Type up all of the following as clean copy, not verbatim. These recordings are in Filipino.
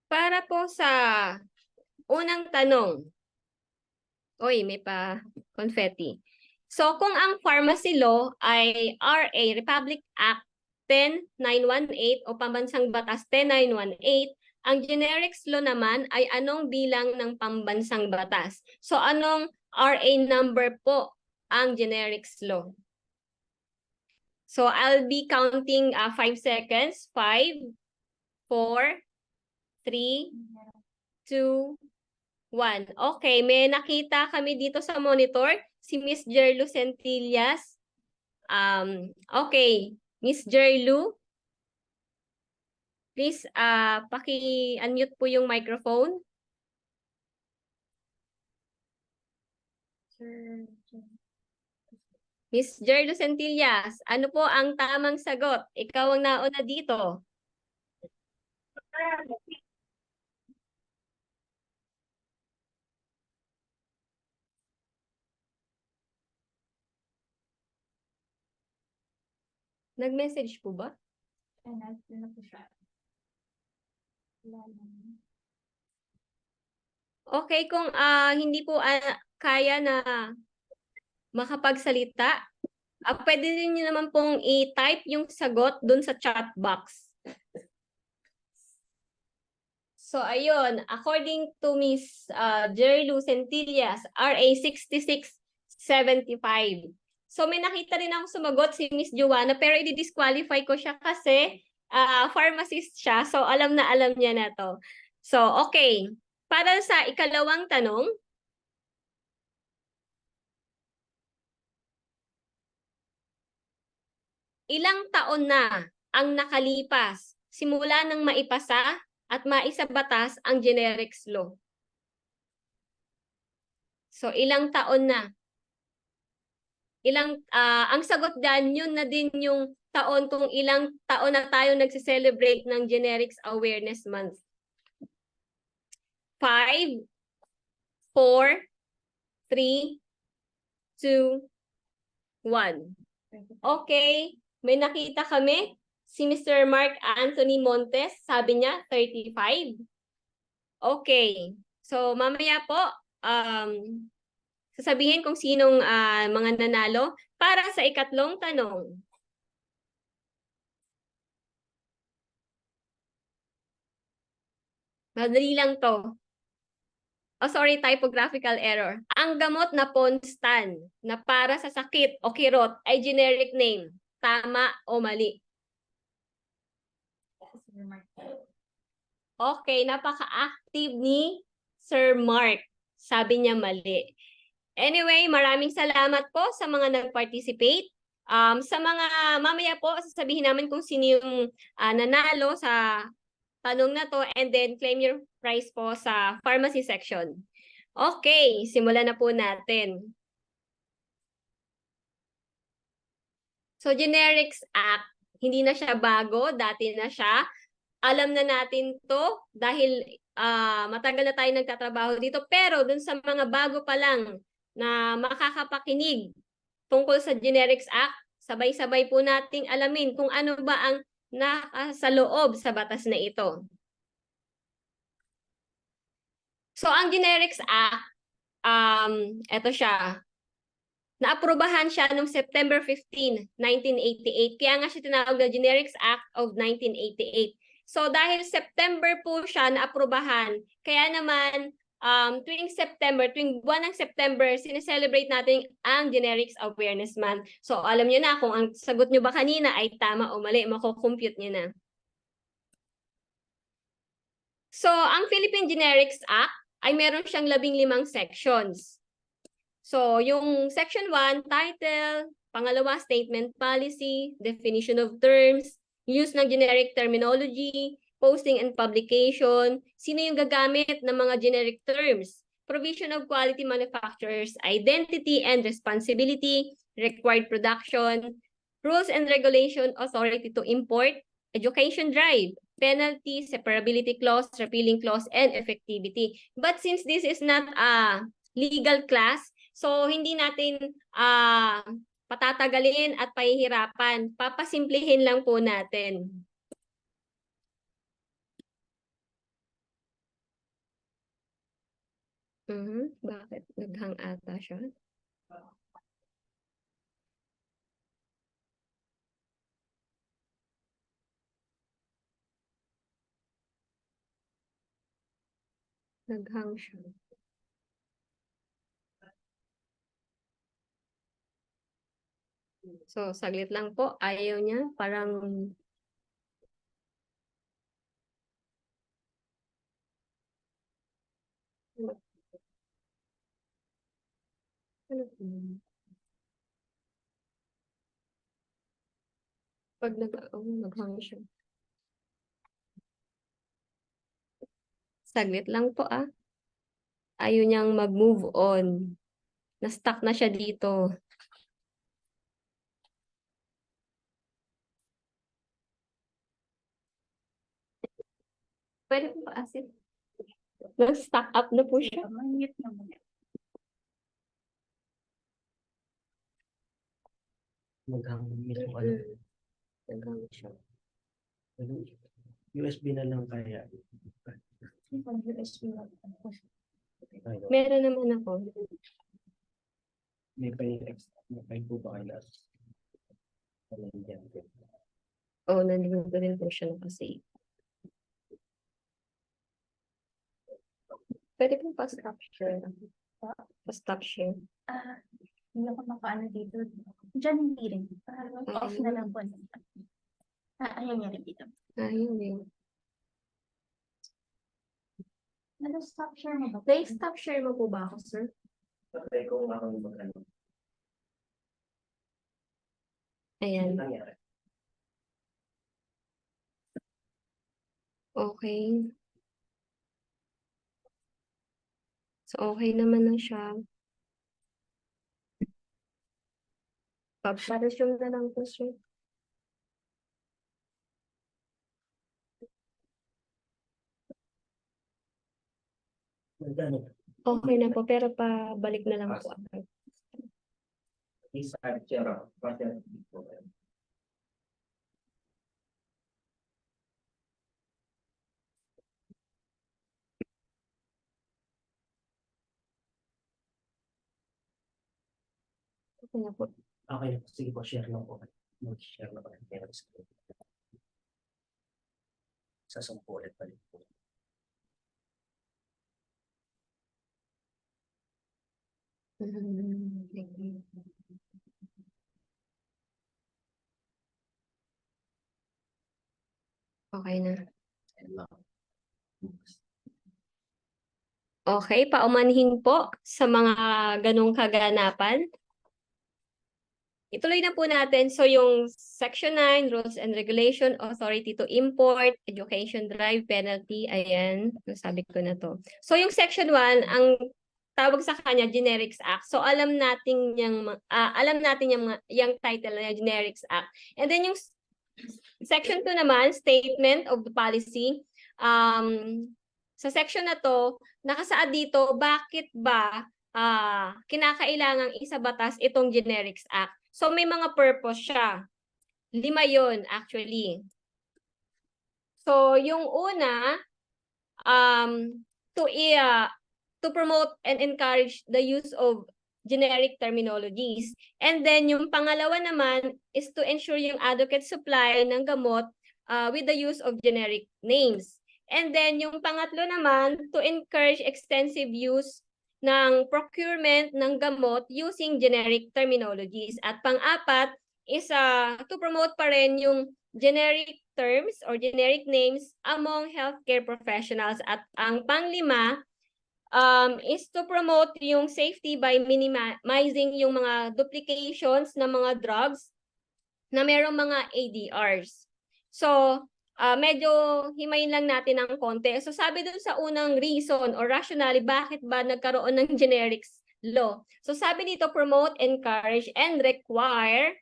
Para po sa unang tanong. Uy, may pa confetti. So kung ang pharmacy law ay RA Republic Act 10918 o Pambansang Batas 10918, ang generics law naman ay anong bilang ng pambansang batas? So anong RA number po ang generics law? So I'll be counting 5 seconds. 5, 4, 3, 2, 1. Okay, may nakita kami dito sa monitor, si Miss Jerlu Centillas. Okay, Miss Jerlu, please paki-unmute po yung microphone. Miss Jerlu Centillas, ano po ang tamang sagot? Ikaw ang nauna dito. Nag-message po ba? Okay, kung hindi po kaya na makapagsalita, pwede rin nyo naman pong i-type yung sagot dun sa chat box. So ayun, according to Miss Jerlu Centillas, RA 6675. So may nakita rin ako sumagot si Miss Joanna, pero i-disqualify ko siya kasi pharmacist siya, so alam na alam niya na to. So okay, para sa ikalawang tanong, ilang taon na ang nakalipas simula nang maipasa at maisabatas ang generics law? So ilang taon na? Ang sagot dyan, yun na din yung taon kung ilang taon na tayo nagse-celebrate ng Generics Awareness Month. 5, 4, 3, 2, 1. Okay, may nakita kami. Si Mr. Mark Anthony Montes, sabi niya 35. Okay, so mamaya po, sasabihin kung sinong mga nanalo para sa ikatlong tanong. Madali lang to. Oh, sorry, typographical error. Ang gamot na Ponstan na para sa sakit o kirot ay generic name. Tama o mali? Okay, napaka-active ni Sir Mark. Sabi niya mali. Anyway, maraming salamat po sa mga nag-participate. Sa mga mamaya po, sasabihin namin kung sino yung nanalo sa tanong na to and then claim your prize po sa pharmacy section. Okay, simulan na po natin. So Generics Act, hindi na siya bago, dati na siya. Alam na natin to dahil matagal na tayo nagtatrabaho dito. Pero dun sa mga bago pa lang na makakapakinig tungkol sa Generics Act, sabay-sabay po nating alamin kung ano ba ang nasa loob sa batas na ito. So ang Generics Act, ito siya. Naaprubahan siya noong September 15, 1988. Kaya nga siya tinawag na Generics Act of 1988. So dahil September po siya naaprubahan, kaya naman tuwing buwan ng September, sineselebrate natin ang Generics Awareness Month. So alam niyo na kung ang sagot niyo ba kanina ay tama o mali, mako-compute niyo na. So ang Philippine Generics Act ay meron siyang 15 sections. So, yung section 1, title, pangalawa, statement policy, definition of terms, use ng generic terminology, posting and publication, sino yung gagamit ng mga generic terms, provision of quality manufacturers, identity and responsibility, required production, rules and regulation, authority to import, education drive, penalty, separability clause, repealing clause, and effectivity. But since this is not a legal class, so, hindi natin patatagalin at pahihirapan. Papasimplihin lang po natin. Bakit? Naghang ata siya. Naghang siya. So, saglit lang po. Ayaw niya. Parang pag naghang siya. Saglit lang po ah. Ayaw niyang mag-move on. Na-stuck na siya dito. Pwede po ba asin? Na-stuck up na po siya. Naghang siya. USB na lang kaya. Meron naman ako. May pa po ba kayo last? Oo, nandito din po siya nakasave. Pwede po pa-stop share. Pa-stop share. Hindi ako makaano dito. Diyan hindi rin. Off na lang po. Ayun nga rin dito. Ayun eh. Stop share mo ba? Na-stop share mo po ba ako, sir? Patay ko nga kung magkano. Ayan. Ano nangyari? Okay. So, okay naman na siya. Pag-resume na lang po, sir. Magkano? Okay na po, pero pabalik na lang po ako. Isa chera. Pasyan. Okay na po. Okay, sige po, share lang po. Mag-share na po. Sa 10 ulit balik po. Okay na. Ayan lang. Okay, paumanhin po sa mga ganong kaganapan. Ituloy na po natin. So yung Section 9, Rules and Regulation, Authority to Import, Education Drive, Penalty, ayan, nasabi ko na to. So yung Section 1, ang tawag sa kanya, Generics Act. So alam natin yung title na Generics Act. And then yung Section 2 naman, Statement of the Policy. Sa section na to, nakasaad dito, bakit ba kinakailangang isabatas itong Generics Act. So may mga purpose siya. 5 yun actually. So yung una, to promote and encourage the use of generic terminologies. And then yung pangalawa naman is to ensure yung adequate supply ng gamot with the use of generic names. And then yung pangatlo naman, to encourage extensive use ng procurement ng gamot using generic terminologies. At pang-apat is to promote pa rin yung generic terms or generic names among healthcare professionals. At ang pang-5 is to promote yung safety by minimizing yung mga duplications ng mga drugs na merong mga ADRs. So, medyo himayin lang natin ng konti. So, sabi dun sa unang reason or rationale, bakit ba nagkaroon ng generics law? So, sabi dito, promote, encourage, and require,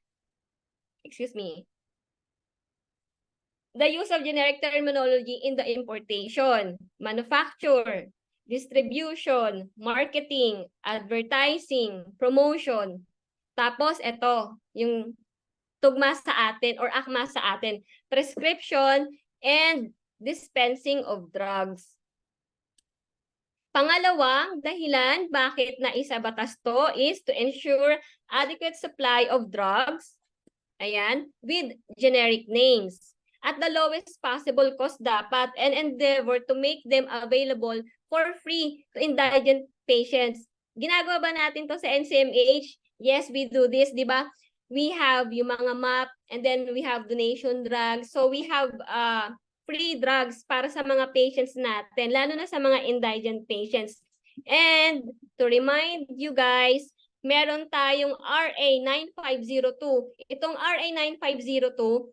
the use of generic terminology in the importation, manufacture, distribution, marketing, advertising, promotion. Tapos ito, yung tugma sa atin or akma sa atin, prescription and dispensing of drugs. Pangalawang dahilan bakit naisabatas to is to ensure adequate supply of drugs, ayan, with generic names at the lowest possible cost dapat and endeavor to make them available for free to indigent patients. Ginagawa ba natin to sa NCMH? Yes, we do this, di ba? We have yung mga MAP and then we have donation drugs. So we have free drugs para sa mga patients natin, lalo na sa mga indigent patients. And to remind you guys, meron tayong RA 9502. Itong RA 9502,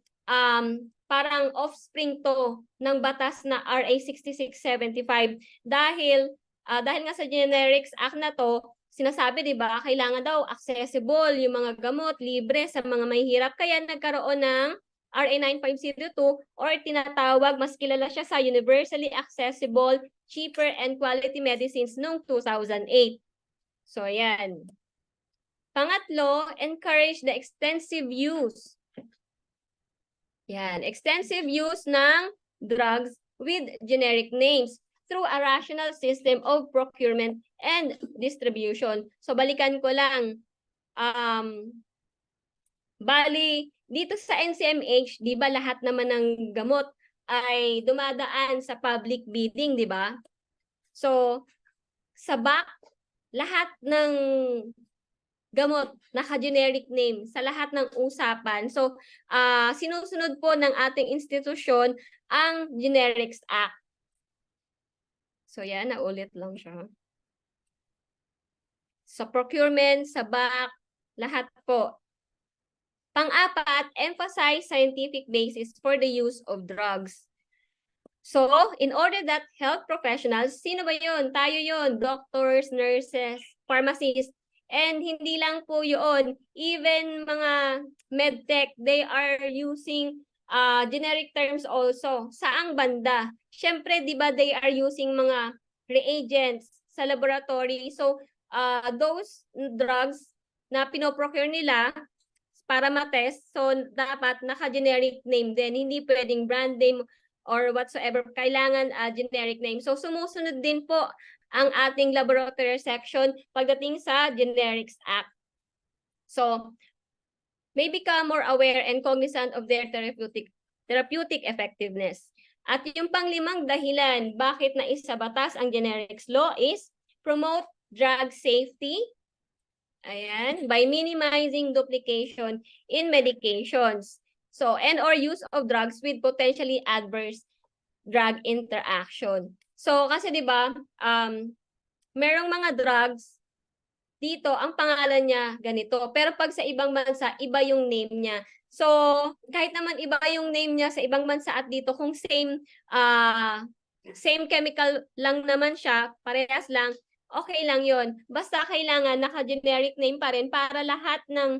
parang offspring to ng batas na RA 6675 dahil nga sa Generics Act na to, sinasabi 'di ba, kailangan daw accessible yung mga gamot libre sa mga mahihirap, kaya nagkaroon ng RA 9502 or tinatawag, mas kilala siya sa Universally Accessible, Cheaper and Quality Medicines noong 2008. So yan. Pangatlo, encourage the extensive use. Yan, extensive use ng drugs with generic names through a rational system of procurement and distribution. So balikan ko lang, bali, dito sa NCMH, di ba lahat naman ng gamot ay dumadaan sa public bidding, di ba? So, sa back, lahat ng gamot, naka-generic name sa lahat ng usapan. So, sinusunod po ng ating institusyon ang Generics Act. So, yan, naulit lang siya. Sa procurement, sa back, lahat po. Pang-apat, emphasize scientific basis for the use of drugs. So, in order that health professionals, sino ba yun? Tayo yun, doctors, nurses, pharmacists, and hindi lang po yun, even mga medtech, they are using generic terms also. Saang banda? Siyempre, di ba, they are using mga reagents sa laboratory. So, those drugs na pinoprocure nila para matest, so dapat naka-generic name din. Hindi pwedeng brand name or whatsoever. Kailangan generic name. So, sumusunod din po ang ating laboratory section pagdating sa Generics Act. So, may become more aware and cognizant of their therapeutic effectiveness. At yung panglimang dahilan bakit naisabatas ang generics law is promote drug safety, ayan, by minimizing duplication in medications. So, and or use of drugs with potentially adverse drug interaction. So, kasi 'di ba, merong mga drugs dito, ang pangalan niya ganito. Pero pag sa ibang bansa, iba yung name niya. So, kahit naman iba yung name niya sa ibang bansa at dito, kung same chemical lang naman siya, parehas lang, okay lang yon. Basta kailangan naka-generic name pa rin para lahat ng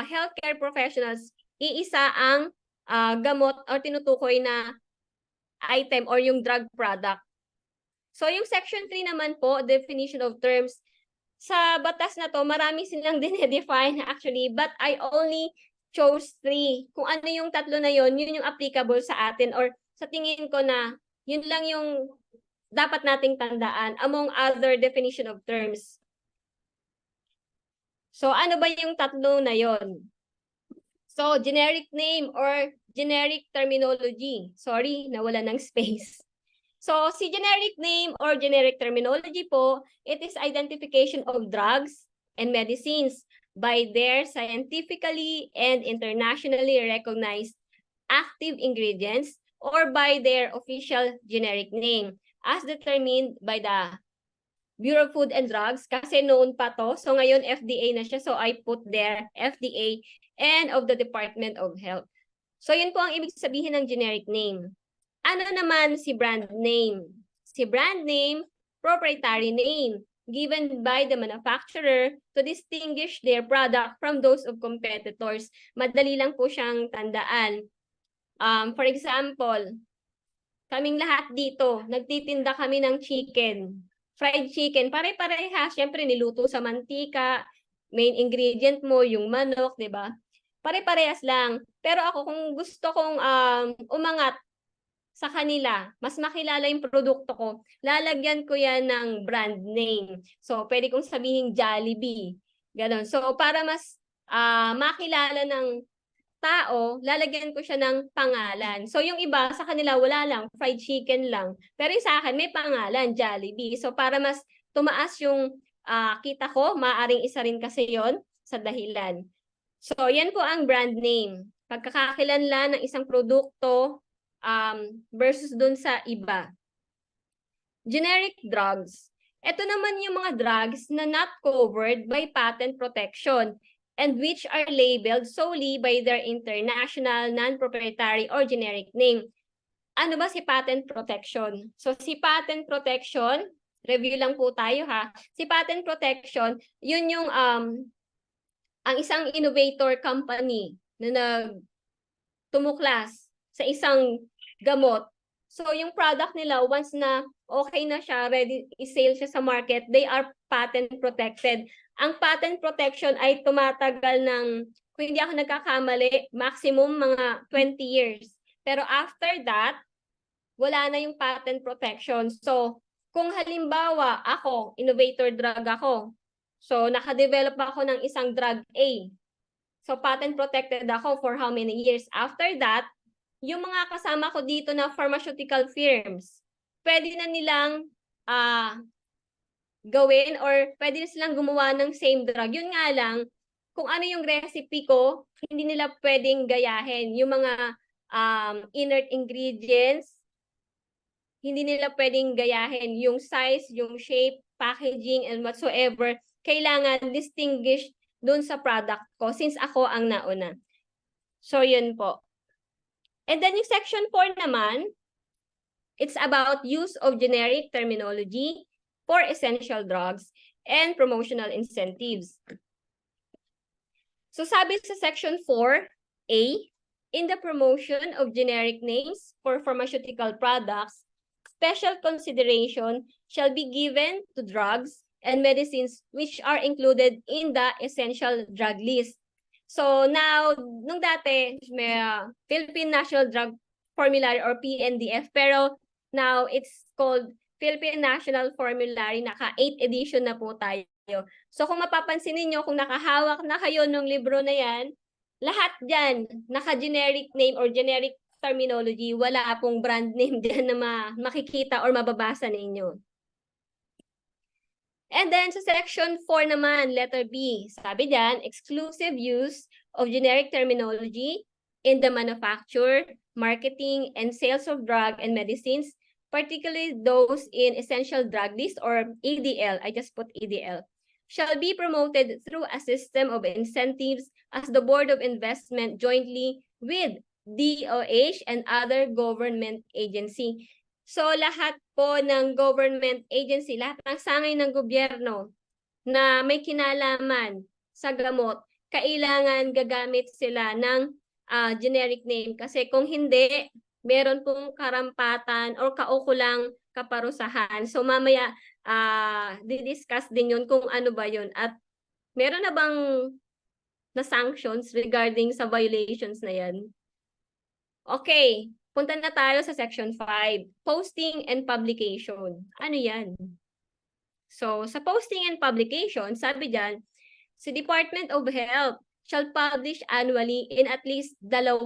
healthcare professionals, iisa ang gamot o tinutukoy na item or yung drug product. So yung section 3 naman po, definition of terms. Sa batas na to, marami silang dinedefine actually, but I only chose 3. Kung ano yung tatlo na yon, yun yung applicable sa atin, or sa tingin ko na yun lang yung dapat nating tandaan among other definition of terms. So, ano ba yung tatlo na yon? So, generic name or generic terminology. Sorry, nawala ng space. So, si generic name or generic terminology po, it is identification of drugs and medicines by their scientifically and internationally recognized active ingredients or by their official generic name, as determined by the Bureau of Food and Drugs, kasi noon pa to. So ngayon FDA na siya. So I put there FDA and of the Department of Health. So yun po ang ibig sabihin ng generic name. Ano naman si brand name? Si brand name, proprietary name given by the manufacturer to distinguish their product from those of competitors. Madali lang po siyang tandaan. For example, kaming lahat dito, nagtitinda kami ng chicken. Fried chicken, pare-pareha. Siyempre, niluto sa mantika. Main ingredient mo, yung manok, di ba? Pare-parehas lang. Pero ako, kung gusto kong umangat sa kanila, mas makilala yung produkto ko, lalagyan ko yan ng brand name. So, pwede kong sabihin Jollibee. Ganon. So, para mas makilala ng tao, lalagyan ko siya ng pangalan. So, yung iba sa kanila, wala lang, fried chicken lang. Pero yung sa akin, may pangalan, Jollibee. So, para mas tumaas yung kita ko, maaring isa rin kasi yon sa dahilan. So, yan po ang brand name. Pagkakakilanlan ng isang produkto versus dun sa iba. Generic drugs. Ito naman yung mga drugs na not covered by patent protection and which are labeled solely by their international, non-proprietary, or generic name. Ano ba si patent protection? So, si patent protection, review lang po tayo ha. Si patent protection, yun yung ang isang innovator company na tumuklas sa isang gamot. So, yung product nila, once na okay na siya, ready i-sale siya sa market, they are patent protected. Ang patent protection ay tumatagal ng, kung hindi ako nagkakamali, maximum mga 20 years. Pero after that, wala na yung patent protection. So, kung halimbawa ako, innovator drug ako, so nakadevelop ako ng isang drug A. So, patent protected ako for how many years? After that, yung mga kasama ko dito na pharmaceutical firms, pwede na nilang gawin or pwede na silang gumawa ng same drug. Yun nga lang, kung ano yung recipe ko, hindi nila pwedeng gayahin. Yung mga inert ingredients, hindi nila pwedeng gayahin. Yung size, yung shape, packaging, and whatsoever, kailangan distinguished dun sa product ko since ako ang nauna. So, yun po. And then yung section 4 naman, it's about use of generic terminology for essential drugs and promotional incentives. So sabi sa section 4A, in the promotion of generic names for pharmaceutical products, special consideration shall be given to drugs and medicines which are included in the essential drug list. So now, nung dati, may Philippine National Drug Formulary or PNDF, pero now it's called Philippine National Formulary, naka-8th edition na po tayo. So kung mapapansin niyo kung nakahawak na kayo ng libro na yan, lahat dyan, naka-generic name or generic terminology, wala pong brand name dyan na makikita or mababasa ninyo. And then sa section 4 naman, letter B, sabi dyan, exclusive use of generic terminology in the manufacture, marketing, and sales of drug and medicines, particularly those in essential drug list or EDL, I just put EDL, shall be promoted through a system of incentives as the Board of Investment jointly with DOH and other government agency. So lahat po ng government agency, lahat ng sangay ng gobyerno na may kinalaman sa gamot, kailangan gagamit sila ng generic name. Kasi kung hindi, meron pong karampatan o kaukulang kaparusahan. So mamaya, didiscuss din yun kung ano ba yun. At meron na bang na sanctions regarding sa violations na yan? Okay. Punta na tayo sa section 5, posting and publication. Ano yan? So, sa posting and publication, sabi dyan, si Department of Health shall publish annually in at least 2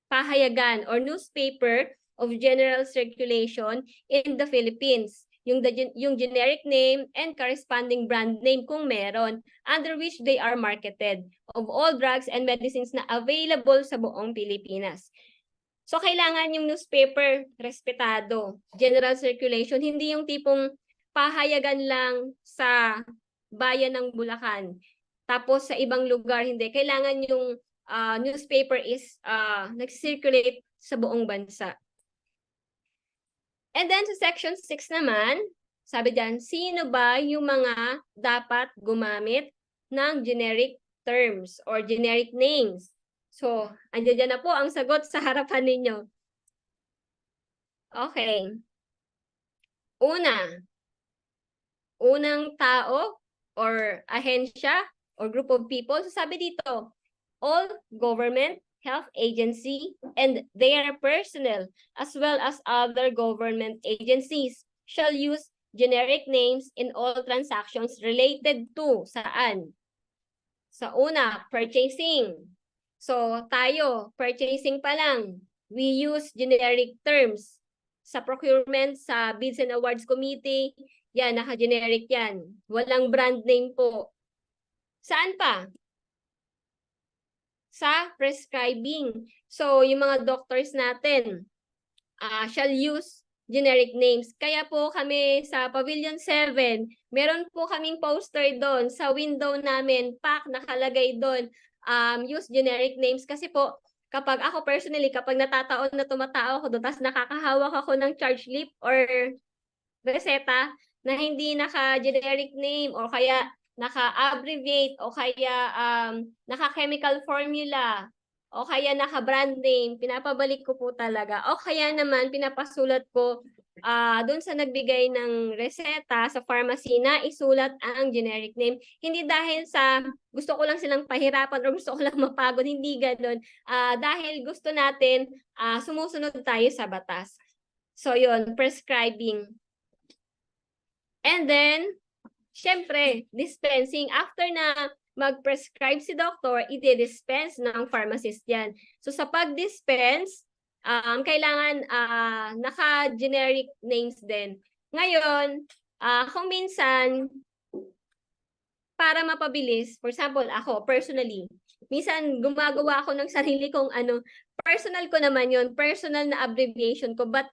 pahayagan or newspaper of general circulation in the Philippines. Yung generic name and corresponding brand name kung meron, under which they are marketed, of all drugs and medicines na available sa buong Pilipinas. So, kailangan yung newspaper respetado, general circulation, hindi yung tipong pahayagan lang sa bayan ng Bulacan. Tapos sa ibang lugar, hindi. Kailangan yung newspaper is nag-circulate sa buong bansa. And then sa section 6 naman, sabi dyan, sino ba yung mga dapat gumamit ng generic terms or generic names? So, andyan na po ang sagot sa harapan ninyo. Okay. Unang tao or ahensya or group of people. So, sabi dito, all government, Health Agency and their personnel, as well as other government agencies, shall use generic names in all transactions related to saan? Sa una, purchasing. So tayo, purchasing pa lang, we use generic terms. Sa procurement, sa Bids and Awards Committee, yan, naka-generic yan. Walang brand name po. Saan pa? Sa prescribing. So, yung mga doctors natin shall use generic names. Kaya po kami sa Pavilion 7, meron po kaming poster doon sa window namin, nakalagay doon, use generic names. Kasi po, kapag ako personally, kapag natataon na tumatao ako doon, tapos nakakahawak ako ng charge slip or reseta na hindi naka-generic name o kaya naka-abbreviate o kaya naka-chemical formula o kaya naka-brand name, pinapabalik ko po talaga. O kaya naman pinapasulat ko doon sa nagbigay ng reseta sa pharmacy na isulat ang generic name. Hindi dahil sa gusto ko lang silang pahirapan o gusto ko lang mapagod, hindi ganoon. Dahil gusto natin sumusunod tayo sa batas. So yun, prescribing. And then, syempre, dispensing. After na mag-prescribe si doctor, i-dispense ng pharmacist yan. So sa pag-dispense, kailangan naka-generic names din. Ngayon, kung minsan, para mapabilis, for example, ako, personally, minsan gumagawa ako ng sarili kong personal ko naman yun, personal na abbreviation ko, but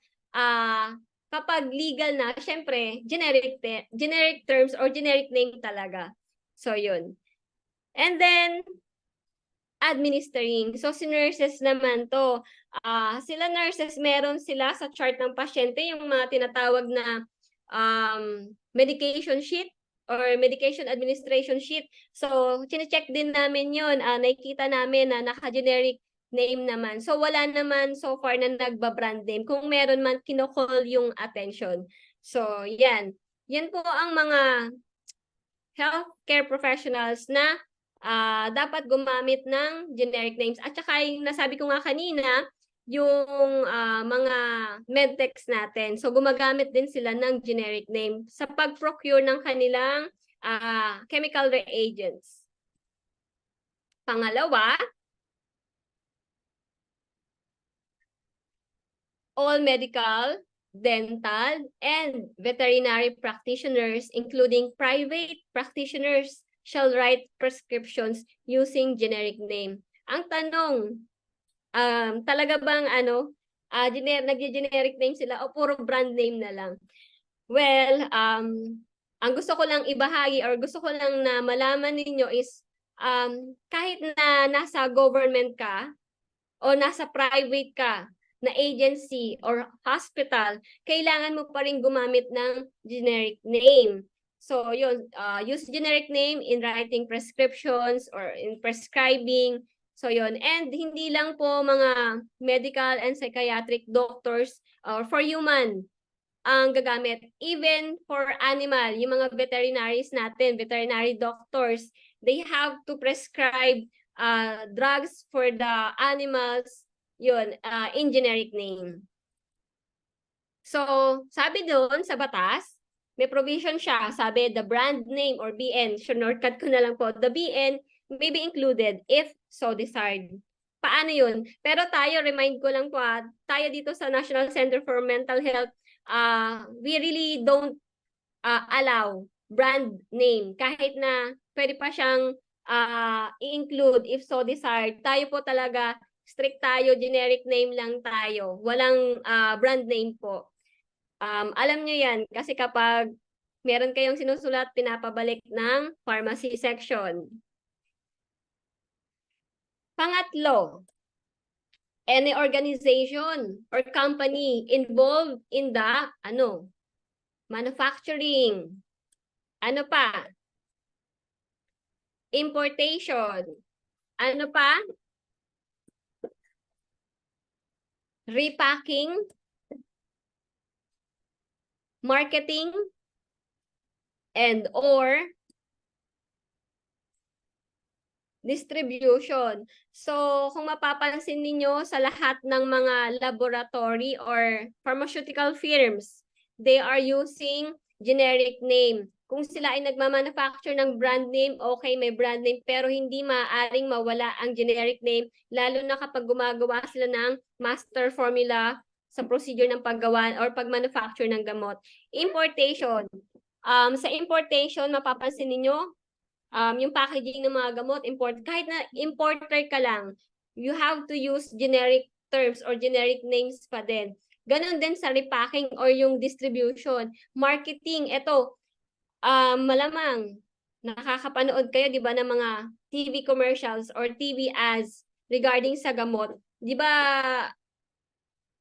kapag legal na, syempre, generic terms or generic name talaga. So, yun. And then, administering. So, si nurses naman to. Sila nurses, meron sila sa chart ng pasyente, yung mga tinatawag na medication sheet or medication administration sheet. So, chine-check din namin yun. Nakikita namin na naka-generic name naman. So, wala naman so far na nagba-brand name. Kung meron man, kinocall yung attention. So, yan. Yan po ang mga healthcare professionals na dapat gumamit ng generic names. At saka yung nasabi ko nga kanina, yung mga medtechs natin. So, gumagamit din sila ng generic name sa pag-procure ng kanilang chemical reagents. Pangalawa, all medical, dental, and veterinary practitioners, including private practitioners, shall write prescriptions using generic name. Ang tanong, talaga bang nag-generic name sila o puro brand name na lang? Well, ang gusto ko lang ibahagi or gusto ko lang na malaman ninyo is kahit na nasa government ka o nasa private ka na agency or hospital, kailangan mo pa rin gumamit ng generic name. So, yun, use generic name in writing prescriptions or in prescribing. So, yun. And hindi lang po mga medical and psychiatric doctors or for human ang gagamit. Even for animal, yung mga veterinaries natin, veterinary doctors, they have to prescribe drugs for the animals, yun, in generic name. So, sabi doon sa batas, may provision siya. Sabi, the brand name or BN, shortcut ko na lang po, the BN may be included if so desired. Paano yun? Pero tayo, remind ko lang po, tayo dito sa National Center for Mental Health, we really don't allow brand name. Kahit na pwede pa siyang i-include if so desired. Tayo po talaga, strict tayo, generic name lang tayo. Walang brand name po. Alam nyo yan, kasi kapag meron kayong sinusulat, pinapabalik ng pharmacy section. Pangatlo, any organization or company involved in the manufacturing. Ano pa? Importation. Ano pa? Repacking. Marketing. And or distribution. So, kung mapapansin ninyo sa lahat ng mga laboratory or pharmaceutical firms, they are using generic name. Kung sila ay nagmamanufacture ng brand name, okay, may brand name, pero hindi maaaring mawala ang generic name, lalo na kapag gumagawa sila ng master formula sa procedure ng paggawa or pag-manufacture ng gamot. Importation. Sa importation, mapapansin ninyo, yung packaging ng mga gamot, kahit na importer ka lang, you have to use generic terms or generic names pa din. Ganon din sa repacking or yung distribution. Marketing, ito, malamang nakakapanood kayo, di ba, ng mga TV commercials or TV ads regarding sa gamot. Di ba,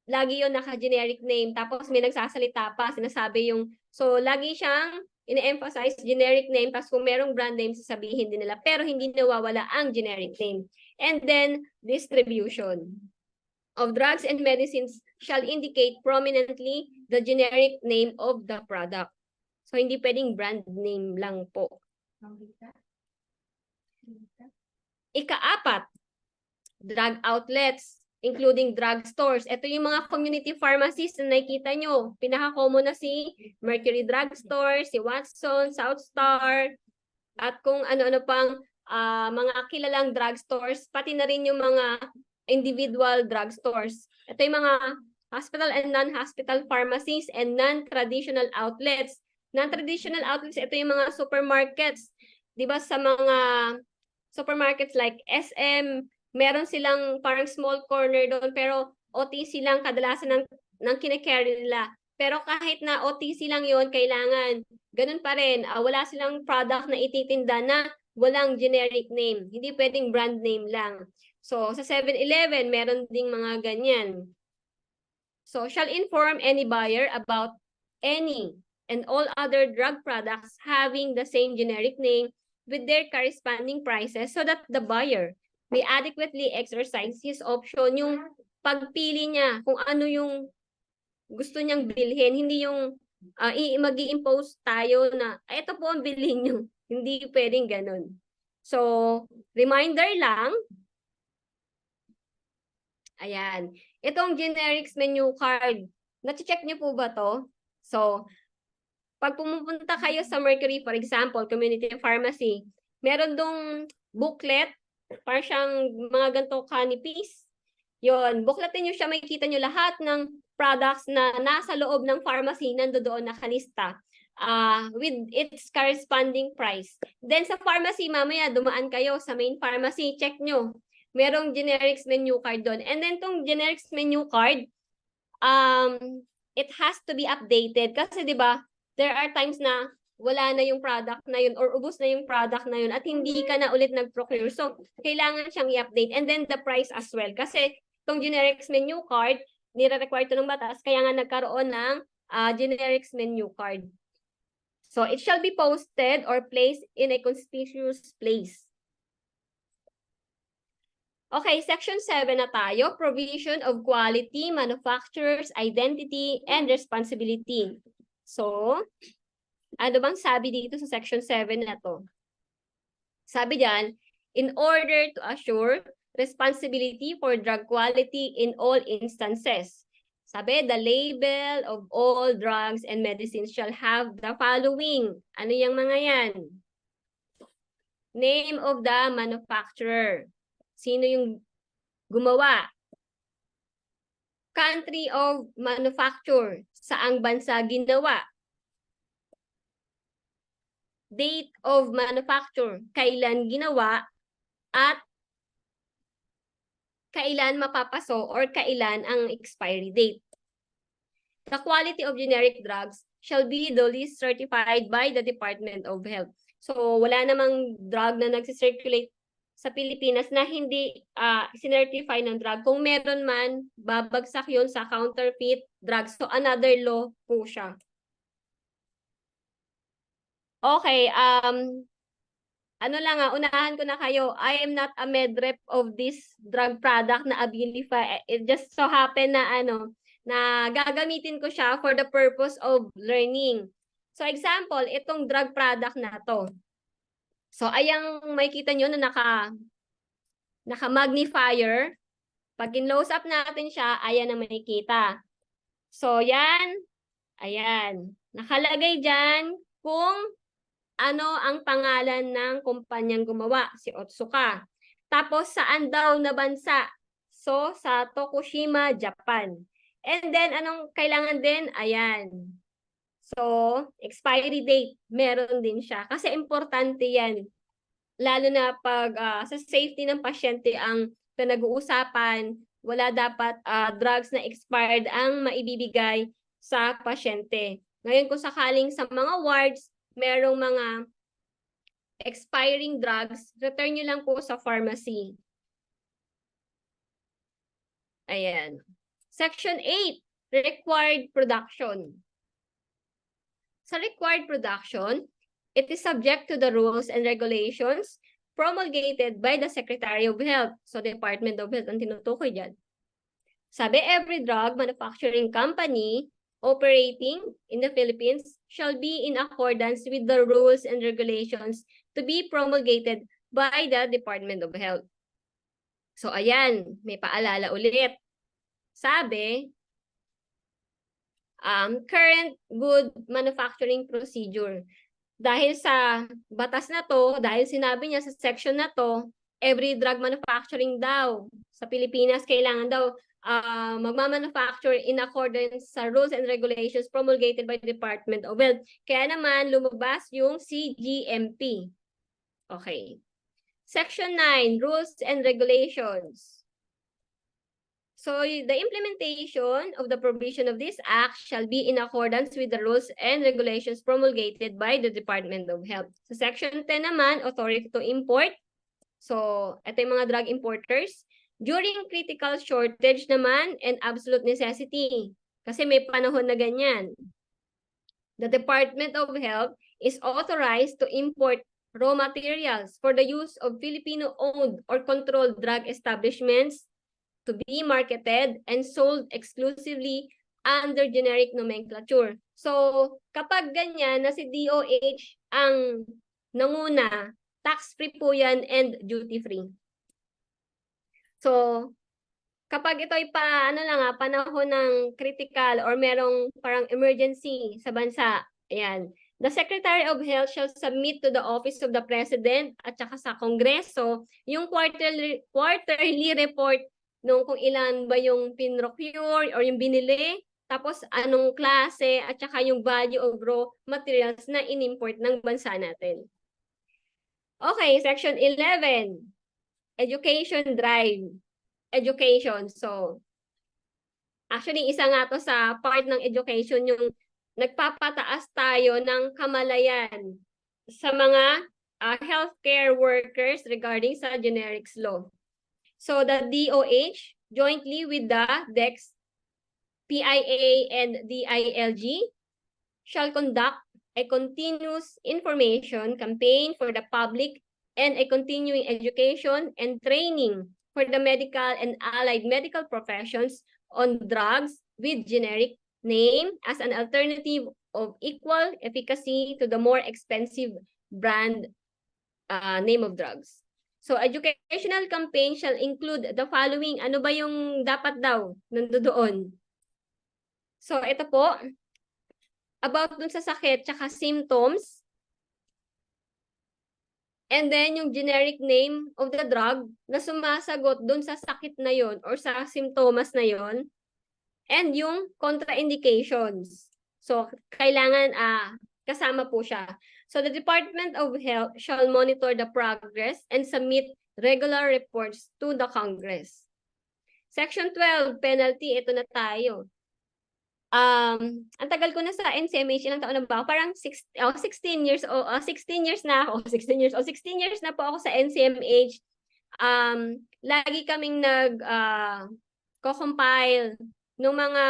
lagi yun naka-generic name, tapos may nagsasalita pa, sinasabi yung, so lagi siyang ine-emphasize generic name, tapos kung merong brand name, sasabihin din nila, pero hindi nawawala ang generic name. And then, distribution of drugs and medicines shall indicate prominently the generic name of the product. So, hindi pwedeng brand name lang po. Ika-apat, drug outlets, including drug stores. Ito yung mga community pharmacies na nakikita nyo. Pinaka-common na si Mercury Drug Store, si Watson, South Star, at kung ano-ano pang mga kilalang drug stores, pati na rin yung mga individual drug stores. Ito yung mga hospital and non-hospital pharmacies and non-traditional outlets. Non-traditional outlets, ito yung mga supermarkets. Di ba sa mga supermarkets like SM, meron silang parang small corner doon, pero OTC lang kadalasan ng kine-carry nila. Pero kahit na OTC lang yon, kailangan ganun pa rin. Wala silang product na ititinda na walang generic name. Hindi pwedeng brand name lang. So, sa 7-Eleven, meron ding mga ganyan. So, shall inform any buyer about any and all other drug products having the same generic name with their corresponding prices so that the buyer may adequately exercise his option, yung pagpili niya kung ano yung gusto niyang bilhin, hindi yung mag-i-impose tayo na ito po ang bilhin niyo. Hindi pwedeng ganun. So, reminder lang, ayan, itong generics menu card, na-check niyo po ba to? So, pag pumupunta kayo sa Mercury, for example, community pharmacy, meron dong booklet, parang siyang mga ganito canipes. Yun, buklatin nyo siya, makikita nyo lahat ng products na nasa loob ng pharmacy, nandoon nakalista with its corresponding price. Then sa pharmacy, mamaya dumaan kayo sa main pharmacy, check nyo. Merong generics menu card doon. And then tong generics menu card, it has to be updated. Kasi di ba, there are times na wala na yung product na yun or ubos na yung product na yun at hindi ka na ulit nag-procure. So, kailangan siyang i-update. And then the price as well. Kasi itong generics menu card, nire-require ito ng batas, kaya nga nagkaroon ng generics menu card. So, it shall be posted or placed in a conspicuous place. Okay, section 7 na tayo. Provision of quality, manufacturer's identity, and responsibility. So, ano bang sabi dito sa section 7 na to? Sabi diyan, in order to assure responsibility for drug quality in all instances. Sabi, the label of all drugs and medicines shall have the following. Ano yung mga yan? Name of the manufacturer. Sino yung gumawa? Country of manufacture. Saang bansa ginawa? Date of manufacture, kailan ginawa at kailan mapapaso or kailan ang expiry date. The quality of generic drugs shall be duly certified by the Department of Health. So, wala namang drug na nagsisirculate sa Pilipinas na hindi sinertify ng drug. Kung meron man, babagsak yun sa counterfeit drugs. So, another law po siya. Okay, ano lang unahan ko na kayo. I am not a medrep of this drug product na Abilify. It just so happen na na gagamitin ko siya for the purpose of learning. So example, itong drug product na to. So ayang makikita nyo na naka-magnifier. Pag in-close up natin siya, ayan ang makikita. So, yan. Ayan. Nakalagay dyan kung ano ang pangalan ng kumpanyang gumawa, si Otsuka. Tapos, saan daw na bansa? So, sa Tokushima, Japan. And then, anong kailangan din? Ayan. So, expiry date, meron din siya. Kasi importante yan. Lalo na pag sa safety ng pasyente ang pinag-uusapan, wala dapat drugs na expired ang maibibigay sa pasyente. Ngayon kung sakaling sa mga wards, merong mga expiring drugs, return nyo lang po sa pharmacy. Ayan. Section 8, required production. Sa required production, it is subject to the rules and regulations promulgated by the Secretary of Health. So, Department of Health ang tinutukoy dyan. Sabi, every drug manufacturing company operating in the Philippines shall be in accordance with the rules and regulations to be promulgated by the Department of Health. So, ayan, may paalala ulit. Sabi, current good manufacturing procedure. Dahil sa batas na to, dahil sinabi niya sa section na to, every drug manufacturing daw sa Pilipinas kailangan daw magmamanufacture in accordance sa rules and regulations promulgated by the Department of Health. Kaya naman lumabas yung CGMP. Okay. Section 9, rules and regulations. So, the implementation of the provision of this act shall be in accordance with the rules and regulations promulgated by the Department of Health. Sa Section 10 naman, authority to import. So, ito yung mga drug importers. During critical shortage naman and absolute necessity. Kasi may panahon na ganyan. The Department of Health is authorized to import raw materials for the use of Filipino-owned or controlled drug establishments to be marketed and sold exclusively under generic nomenclature. So, kapag ganyan na si DOH ang nanguna, tax-free po yan and duty-free. So, kapag ito'y panahon ng critical or merong parang emergency sa bansa, ayan, the Secretary of Health shall submit to the Office of the President at saka sa Kongreso yung quarterly report nung kung ilan ba yung pinrocure or yung binili, tapos anong klase at saka yung value of raw materials na in-import ng bansa natin. Okay, Section 11, education drive. Education. So, actually, isa nga to sa part ng education yung nagpapataas tayo ng kamalayan sa mga healthcare workers regarding sa generics law. So, the DOH, jointly with the DEX, PIA, and DILG, shall conduct a continuous information campaign for the public and a continuing education and training for the medical and allied medical professions on drugs with generic name as an alternative of equal efficacy to the more expensive brand name of drugs. So, educational campaign shall include the following. Ano ba yung dapat daw nandoon? So, ito po, about dun sa sakit tsaka symptoms. And then, yung generic name of the drug na sumasagot dun sa sakit na yon or sa symptoms na yon. And yung contraindications. So, kailangan kasama po siya. So, the Department of Health shall monitor the progress and submit regular reports to the Congress. Section 12, penalty. Ito na tayo. Ang tagal ko na sa NCMH, ilang taon na ba ako? Parang 16 years na ako. 16 years na po ako sa NCMH. Lagi kaming co-compile ng mga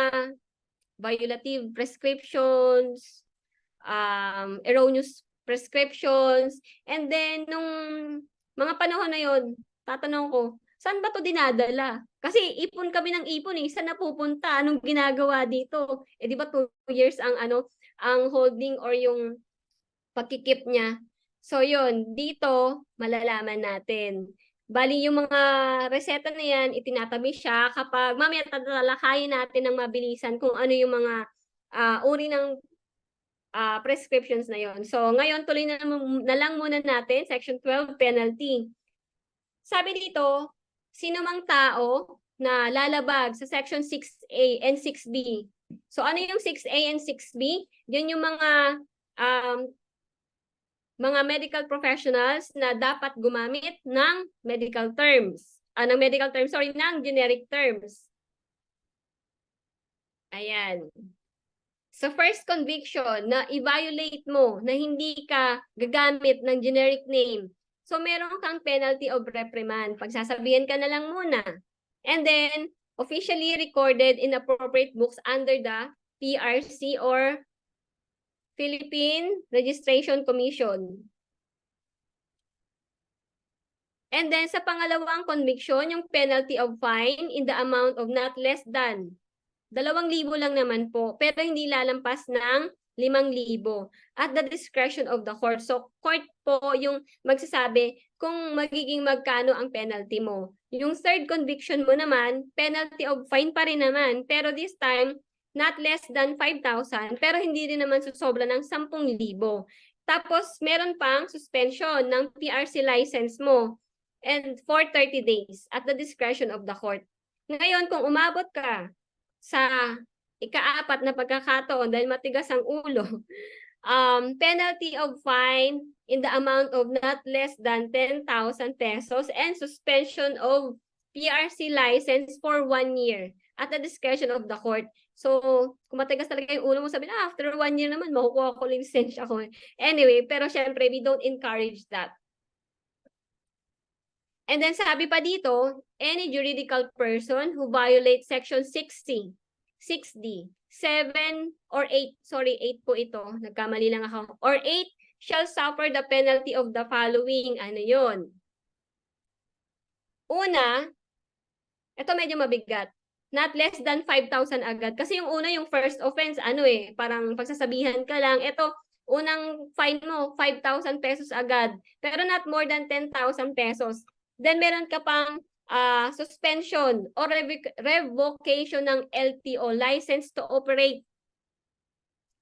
violative prescriptions, erroneous prescriptions, and then nung mga panahon na yon, tatanong ko, saan ba to dinadala? Kasi ipon kami ng ipon saan napupunta? Anong ginagawa dito? Di ba 2 years ang ang holding or yung pagkikip niya. So yon, dito malalaman natin. Bali, yung mga reseta na yan, itinatabi siya kapag mamaya tatalakayin natin ng mabilisan kung ano yung mga uri ng prescriptions na yon. So, ngayon, tuloy na lang muna natin, Section 12, penalty. Sabi dito, sino mang tao na lalabag sa Section 6A and 6B. So, ano yung 6A and 6B? Yun yung mga medical professionals na dapat gumamit ng medical terms. Ng generic terms. Ayan. So first conviction na i-violate mo na hindi ka gagamit ng generic name. So meron kang penalty of reprimand. Pagsasabihan ka na lang muna. And then, officially recorded in appropriate books under the PRC or Philippine Registration Commission. And then sa pangalawang conviction, yung penalty of fine in the amount of not less than 2,000 lang naman po, pero hindi lalampas ng 5,000 at the discretion of the court. So court po yung magsasabi kung magiging magkano ang penalty mo. Yung third conviction mo naman, penalty of fine pa rin naman, pero this time not less than 5,000, pero hindi rin naman susobra ng 10,000. Tapos meron pang suspension ng PRC license mo and for 30 days at the discretion of the court. Ngayon, kung umabot ka sa ika-4 na pagkakataon dahil matigas ang ulo, penalty of fine in the amount of not less than 10,000 pesos and suspension of PRC license for 1 year at the discretion of the court. So, kung matigas talaga yung ulo mo, sabi na, after 1 year naman, makukuha ko lisensya ko. Anyway, pero syempre, we don't encourage that. And then sabi pa dito, any juridical person who violates Section 60, 6D, 7 or 8, sorry, 8 po ito, nagkamali lang ako, or 8 shall suffer the penalty of the following. Ano yun? Una, ito medyo mabigat. Not less than 5,000 agad. Kasi yung una, yung first offense, parang pagsasabihan ka lang. Ito, unang fine mo, 5,000 pesos agad. Pero not more than 10,000 pesos. Then meron ka pang suspension or revocation ng LTO, license to operate,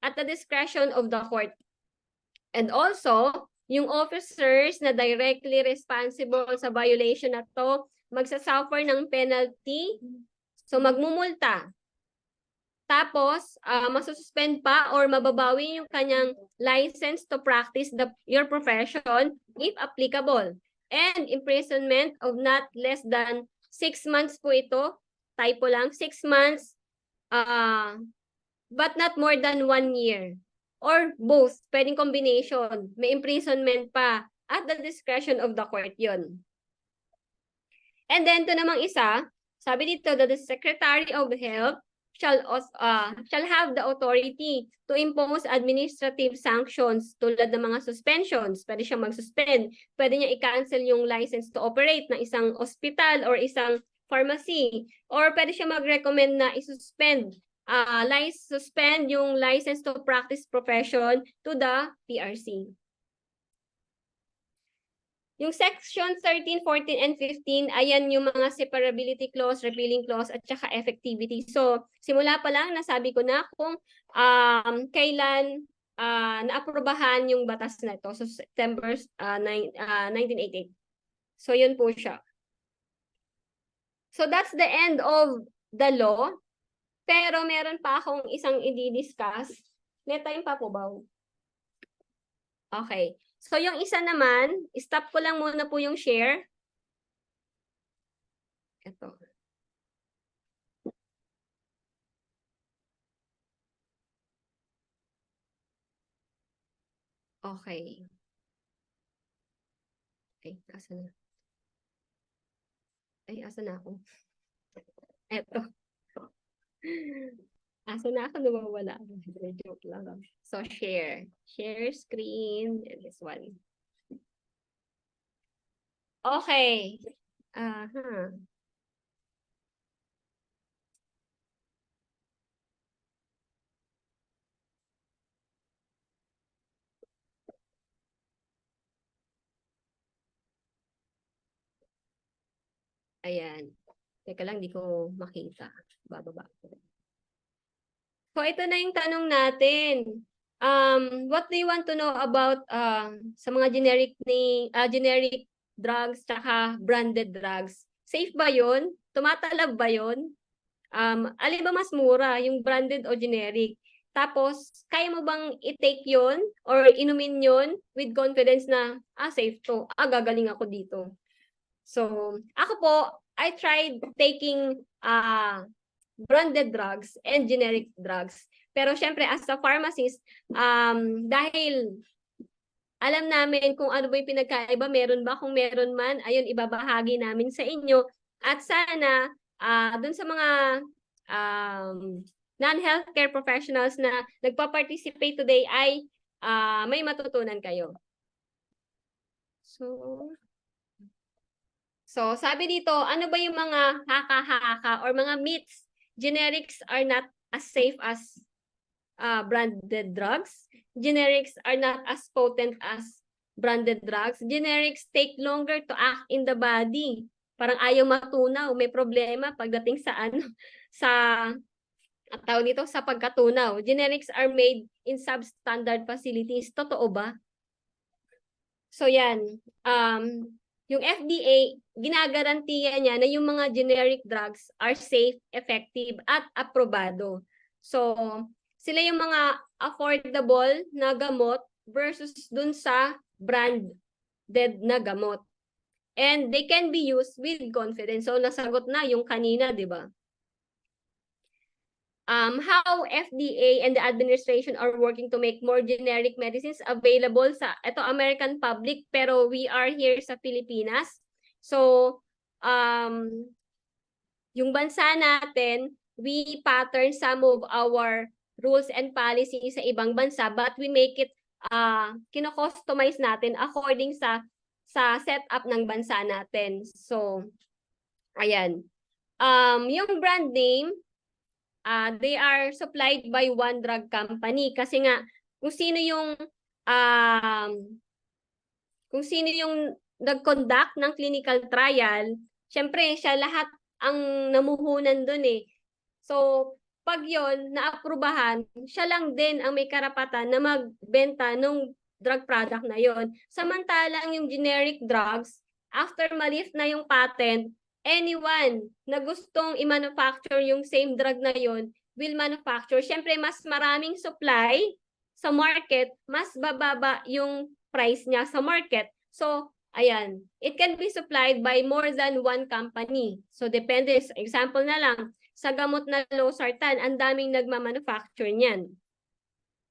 at the discretion of the court. And also, yung officers na directly responsible sa violation na to, magsasuffer ng penalty, so magmumulta. Tapos, masususpend pa or mababawi yung kanyang license to practice your profession if applicable. And imprisonment of not less than 6 months po ito. Typo lang, 6 months, but not more than 1 year. Or both, pwedeng combination. May imprisonment pa at the discretion of the court yun. And then, ito namang isa, sabi dito that the Secretary of Health shall have the authority to impose administrative sanctions tulad ng mga suspensions. Pwede siyang mag-suspend. Pwede niya i-cancel yung license to operate ng isang hospital or isang pharmacy. Or pwede siya mag-recommend na i-suspend yung license to practice profession to the PRC. Yung section 13, 14, and 15, ayan yung mga separability clause, repealing clause, at saka effectivity. So, simula pa lang, nasabi ko na kung kailan naaprubahan yung batas na ito. So, September 1988. So, yun po siya. So, that's the end of the law. Pero meron pa akong isang i-discuss. May time pa po ba? Okay. So, yung isa naman, stop ko lang muna po yung share. Ito. Okay. Ay, asa na? Ay, asa na ako? Ito. Asa na ako? Nawawala. Joke lang. So, share. Share screen. And this one. Okay. Ayan. Teka lang, di ko makita. Bababa ko. So, ito na yung tanong natin. What do you want to know about sa mga generic drugs tsaka branded drugs? Safe ba yun? Tumatalab ba yun? Alin ba mas mura, yung branded o generic? Tapos, kaya mo bang i-take yun or inumin yun with confidence na, safe to. Gagaling ako dito. So, ako po, I tried taking branded drugs and generic drugs. Pero syempre, as a pharmacist, dahil alam namin kung ano ba yung pinagkaiba, meron ba? Kung meron man, ayun, ibabahagi namin sa inyo. At sana, dun sa mga non-healthcare professionals na nagpa-participate today ay may matutunan kayo. So, sabi dito, ano ba yung mga haka-haka or mga myths? Generics are not as safe as branded drugs. Generics are not as potent as branded drugs. Generics take longer to act in the body. Parang ayaw matunaw, may problema pagdating sa tawag dito, sa pagkatunaw. Generics are made in substandard facilities. Totoo ba? So yan, yung FDA, ginagarantiya niya na yung mga generic drugs are safe, effective, at aprobado. So, sila yung mga affordable na gamot versus dun sa branded na gamot. And they can be used with confidence. So, nasagot na yung kanina, di ba? How FDA and the administration are working to make more generic medicines available sa American public, pero we are here sa Pilipinas. So, yung bansa natin, we pattern some of our rules and policies sa ibang bansa, but we make it, kino-customize natin according sa setup ng bansa natin. So, ayan. Yung brand name, they are supplied by one drug company kasi nga kung sino yung nag-conduct ng clinical trial, syempre siya lahat ang namuhunan doon eh. So, pag yon naaprubahan, siya lang din ang may karapatan na magbenta ng drug product na yon. Samantalang yung generic drugs, after malift na yung patent, anyone na gustong i-manufacture yung same drug na yon will manufacture. Siyempre, mas maraming supply sa market, mas bababa yung price niya sa market. So, ayan, it can be supplied by more than one company. So, depende. Example na lang, sa gamot na losartan, ang daming nagmamanufacture niyan.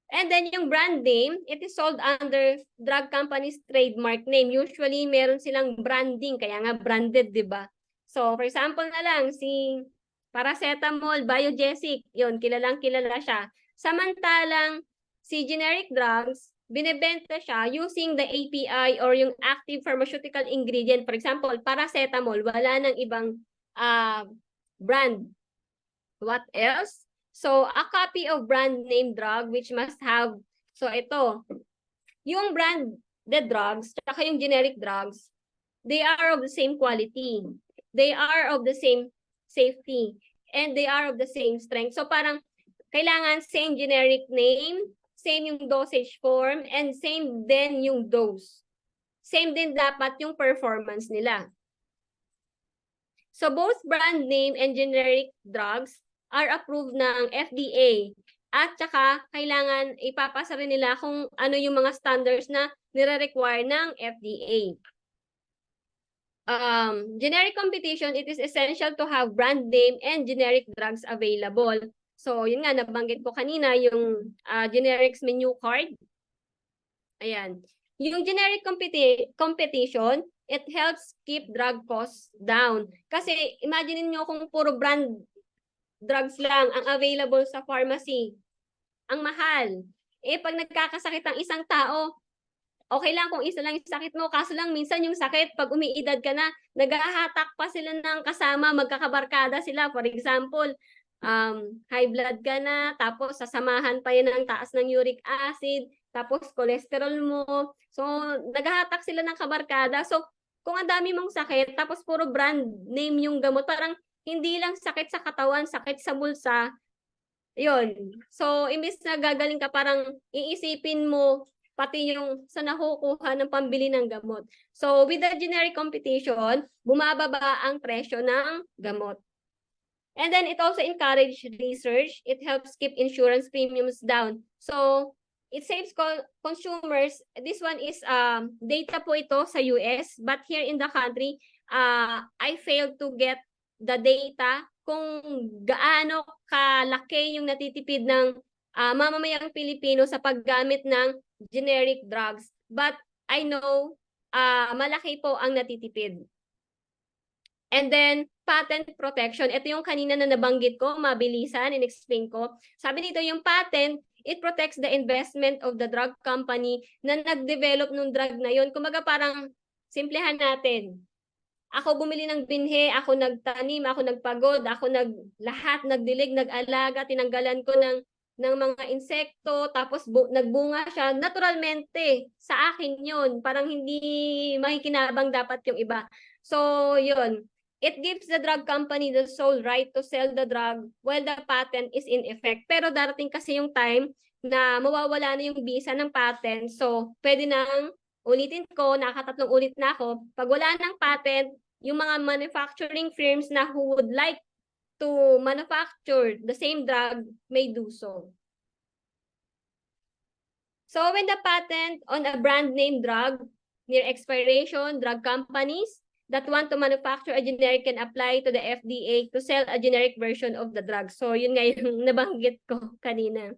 And then yung brand name, it is sold under drug company's trademark name. Usually, meron silang branding, kaya nga branded, di ba? So, for example na lang, si paracetamol, Biogesic, yun, kilalang-kilala siya. Samantalang, si generic drugs, binebenta siya using the API or yung active pharmaceutical ingredient. For example, paracetamol, wala nang ibang brand. What else? So, a copy of brand name drug which must have, so ito, yung branded drugs, tsaka yung generic drugs, they are of the same quality. They are of the same safety. And they are of the same strength. So, parang kailangan same generic name, same yung dosage form, and same din yung dose. Same din dapat yung performance nila. So, both brand name and generic drugs are approved ng FDA. At saka, kailangan ipapasa rin nila kung ano yung mga standards na nire-require ng FDA. Generic competition, it is essential to have brand name and generic drugs available. So, yun nga, nabanggit ko kanina, yung generics menu card. Ayan. Yung generic competition, it helps keep drug costs down. Kasi, imagine niyo kung puro brand drugs lang ang available sa pharmacy. Ang mahal. Pag nagkakasakit ang isang tao, okay lang kung isa lang yung sakit mo, kaso lang minsan yung sakit, pag umiidad ka na, naghahatak pa sila ng kasama, magkakabarkada sila. For example, high blood ka na, tapos sasamahan pa yan ng taas ng uric acid, tapos cholesterol mo. So, naghahatak sila ng kabarkada. So, kung ang dami mong sakit, tapos puro brand name yung gamot, parang hindi lang sakit sa katawan, sakit sa bulsa, yun. So, imbis na gagaling ka, parang iisipin mo pati yung sa nakukuha ng pambili ng gamot. So, with the generic competition, bumababa ang presyo ng gamot. And then it also encourages research. It helps keep insurance premiums down. So it saves consumers. This one is data po ito sa US, but here in the country, I failed to get the data kung gaano kalaki yung natitipid ng mamamayang Pilipino sa paggamit ng generic drugs. But I know malaki po ang natitipid. And then, patent protection. Ito yung kanina na nabanggit ko, mabilisan, in-explain ko. Sabi dito, yung patent, it protects the investment of the drug company na nag-develop ng drug na yun. Kumaga parang, simplehan natin. Ako bumili ng binhe, ako nagtanim, ako nagpagod, ako lahat, nagdilig, nag-alaga, tinanggalan ko ng mga insekto, tapos nagbunga siya. Naturalmente, sa akin yun. Parang hindi makikinabang dapat yung iba. So, yun. It gives the drug company the sole right to sell the drug while the patent is in effect. Pero darating kasi yung time na mawawala na yung visa ng patent. So, pwede nang ulitin ko, nakatatlong ulit na ako. Pag wala ng patent, yung mga manufacturing firms na who would like to manufacture the same drug may do so. So, when the patent on a brand name drug near expiration, drug companies that want to manufacture a generic can apply to the FDA to sell a generic version of the drug. So, yun nga yung nabanggit ko kanina.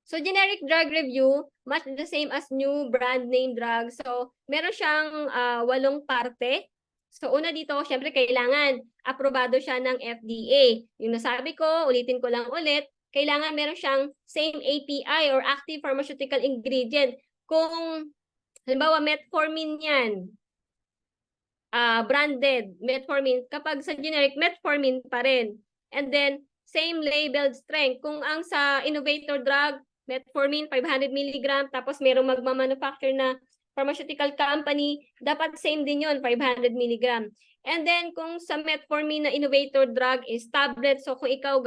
So, generic drug review, much the same as new brand name drug. So, meron siyang 8 parte. So, una dito, syempre, kailangan aprobado siya ng FDA. Yung nasabi ko, ulitin ko lang ulit, kailangan meron siyang same API or active pharmaceutical ingredient. Kung, halimbawa, metformin yan, branded metformin, kapag sa generic metformin pa rin. And then same labeled strength. Kung ang sa innovator drug metformin 500 mg tapos merong magma-manufacture na pharmaceutical company, dapat same din yon 500 mg. And then kung sa metformin na innovator drug is tablet, so kung ikaw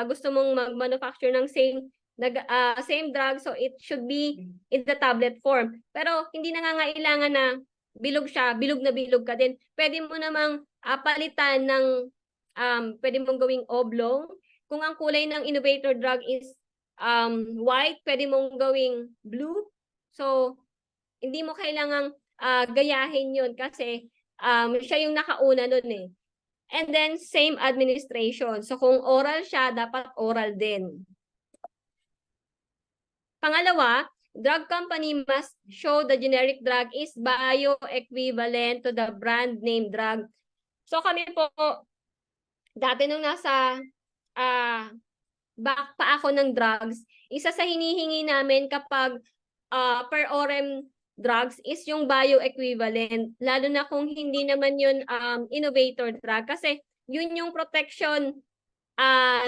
gusto mong mag-manufacture ng same drug, so it should be in the tablet form. Pero hindi nangangailangan na bilog siya, bilog na bilog ka din. Pwede mo namang palitan ng, pwede mong gawing oblong. Kung ang kulay ng innovator drug is white, pwede mong gawing blue. So, hindi mo kailangang gayahin yun kasi siya yung nakauna nun eh. And then, same administration. So, kung oral siya, dapat oral din. Pangalawa, drug company must show the generic drug is bioequivalent to the brand name drug. So kami po, dati nung nasa back pa ako ng drugs, isa sa hinihingi namin kapag per orem drugs is yung bioequivalent. Lalo na kung hindi naman yun innovator drug. Kasi yun yung protection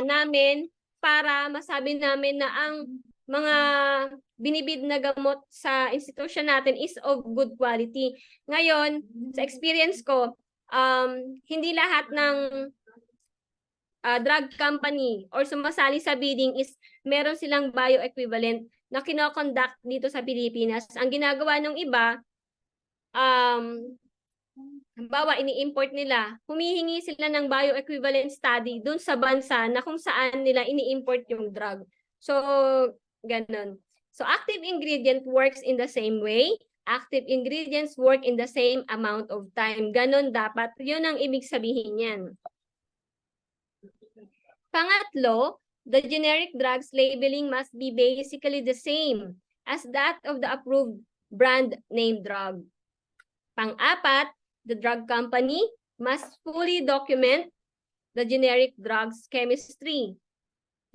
namin para masabi namin na ang mga binibid na gamot sa institution natin is of good quality. Ngayon, sa experience ko, hindi lahat ng drug company or sumasali sa bidding is meron silang bioequivalent na kinoconduct dito sa Pilipinas. Ang ginagawa ng iba, halimbawa ini-import nila, humihingi sila ng bioequivalent study dun sa bansa na kung saan nila ini-import yung drug. So, ganun. So, active ingredient works in the same way. Active ingredients work in the same amount of time. Ganun dapat. Yun ang ibig sabihin yan. Pangatlo, the generic drugs labeling must be basically the same as that of the approved brand name drug. Pang-apat, the drug company must fully document the generic drug's chemistry,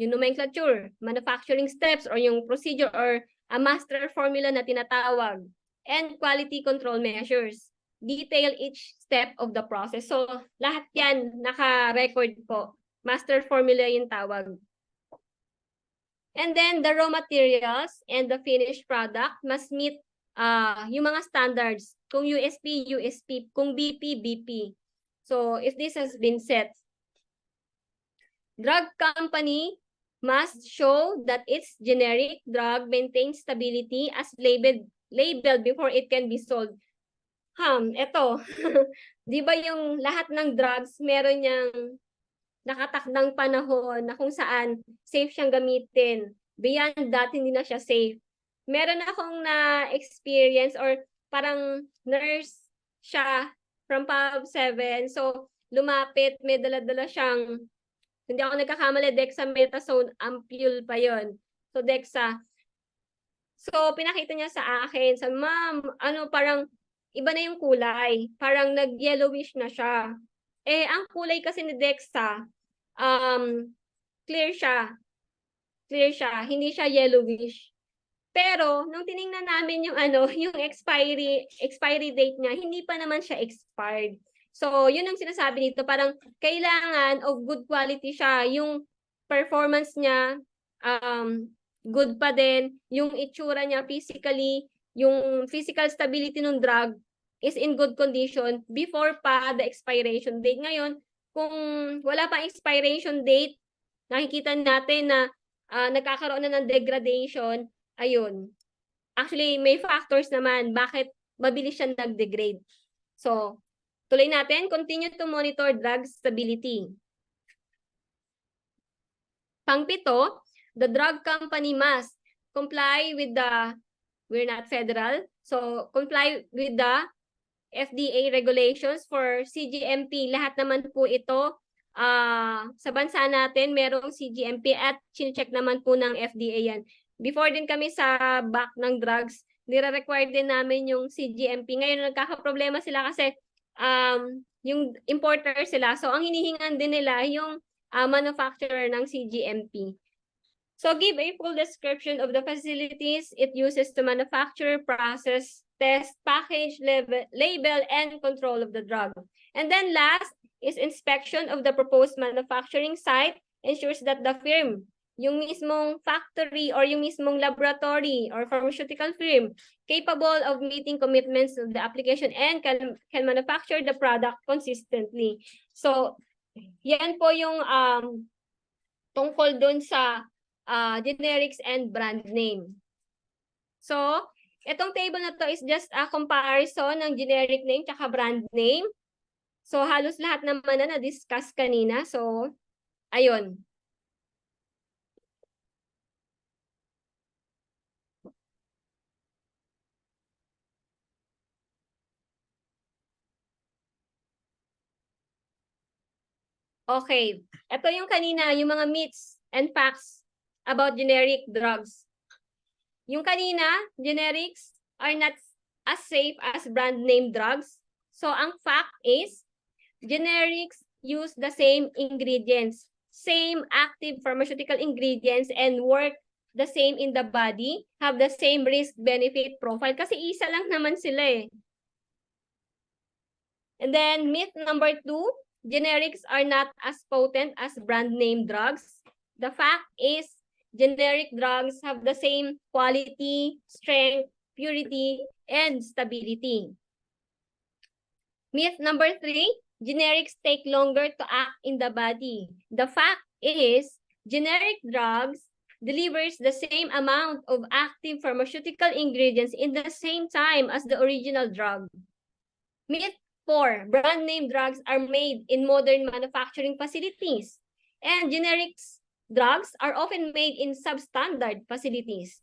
yung nomenclature, manufacturing steps, or yung procedure or a master formula na tinatawag, and quality control measures. Detail each step of the process. So, lahat yan naka-record po. Master formula yung tawag. And then, the raw materials and the finished product must meet yung mga standards, kung USP, USP, kung BP, BP. So, if this has been set, drug company must show that its generic drug maintains stability as labeled before it can be sold. Eto. Di ba yung lahat ng drugs, meron niyang nakatakdang panahon na kung saan safe siyang gamitin. Beyond that, hindi na siya safe. Meron akong na-experience or parang nurse siya from PAB 7. So, lumapit, may dala-dala siyang, hindi ako nagkakamali, dexamethasone ampule pa yon. So, dexa. So, pinakita niya sa akin, sa ma'am, parang iba na yung kulay. Parang nag-yellowish na siya. Ang kulay kasi ni Dexa, clear siya. Clear siya, hindi siya yellowish. Pero, nung tiningnan namin yung yung expiry date niya, hindi pa naman siya expired. So, yun ang sinasabi nito, parang kailangan of good quality siya. Yung performance niya, good pa din. Yung itsura niya physically, yung physical stability ng drug is in good condition before pa the expiration date. Ngayon, kung wala pa expiration date, nakikita natin na nagkakaroon na ng degradation, ayun. Actually, may factors naman bakit mabilis siya nag-degrade. So, tuloy natin, continue to monitor drug stability. Pang-pito, the drug company must comply with the, we're not federal, so comply with the FDA regulations for CGMP. Lahat naman po ito sa bansa natin merong CGMP at chinecheck naman po ng FDA yan. Before din kami sa back ng drugs, nire-require din namin yung CGMP. Ngayon nagkakaproblema sila kasi yung importer sila. So ang hinihingan din nila yung manufacturer ng CGMP. So give a full description of the facilities it uses to manufacture, process, test, package, label, and control of the drug. And then last is inspection of the proposed manufacturing site ensures that the firm, yung mismong factory or yung mismong laboratory or pharmaceutical firm capable of meeting commitments of the application and can manufacture the product consistently. So, yan po yung tungkol dun sa generics and brand name. So, itong table na to is just a comparison ng generic name tsaka brand name. So, halos lahat naman na na-discuss kanina. So, ayun. Okay. Ito yung kanina, yung mga myths and facts about generic drugs. Yung kanina, generics are not as safe as brand name drugs. So, ang fact is, generics use the same ingredients, same active pharmaceutical ingredients, and work the same in the body, have the same risk-benefit profile. Kasi isa lang naman sila eh. And then, myth number 2, generics are not as potent as brand name drugs. The fact is, generic drugs have the same quality, strength, purity, and stability. Myth number 3, generics take longer to act in the body. The fact is, generic drugs delivers the same amount of active pharmaceutical ingredients in the same time as the original drug. Myth 4, brand name drugs are made in modern manufacturing facilities, and generics drugs are often made in substandard facilities.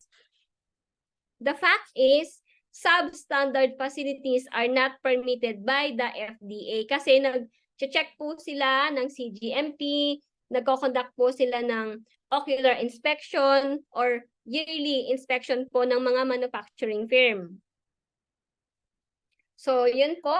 The fact is, substandard facilities are not permitted by the FDA kasi nag-check po sila ng CGMP, nagko-conduct po sila ng ocular inspection or yearly inspection po ng mga manufacturing firm. So, yun po.